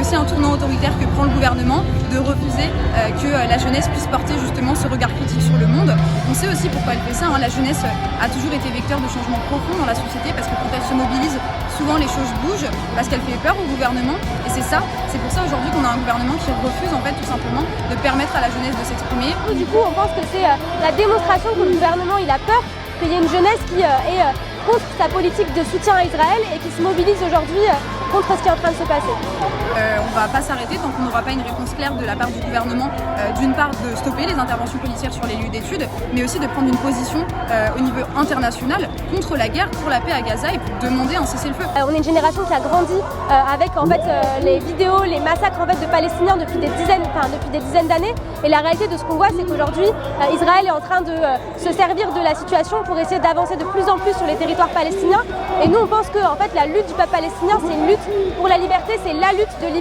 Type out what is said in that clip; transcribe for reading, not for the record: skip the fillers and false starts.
aussi un tournant autoritaire que prend le gouvernement de refuser que la jeunesse puisse porter justement ce regard critique sur le monde. On sait aussi pourquoi elle fait ça, hein. La jeunesse a toujours été vecteur de changements profonds dans la société parce que quand elle se mobilise, souvent les choses bougent parce qu'elle fait peur au gouvernement et c'est pour ça aujourd'hui qu'on a un gouvernement qui refuse en fait tout simplement de permettre à la jeunesse de s'exprimer. Du coup on pense que c'est la démonstration que le gouvernement il a peur qu'il y ait une jeunesse qui est contre sa politique de soutien à Israël et qui se mobilise aujourd'hui contre ce qui est en train de se passer. On ne va pas s'arrêter tant qu'on n'aura pas une réponse claire de la part du gouvernement, d'une part de stopper les interventions policières sur les lieux d'études, mais aussi de prendre une position au niveau international contre la guerre, pour la paix à Gaza et pour demander un cessez-le-feu. On est une génération qui a grandi avec en fait, les vidéos, les massacres en fait, de Palestiniens depuis des dizaines d'années. Et la réalité de ce qu'on voit, c'est qu'aujourd'hui, Israël est en train de se servir de la situation pour essayer d'avancer de plus en plus sur les territoires palestiniens. Et nous, on pense que en fait, la lutte du peuple palestinien, c'est une lutte pour la liberté, c'est la lutte de liberté.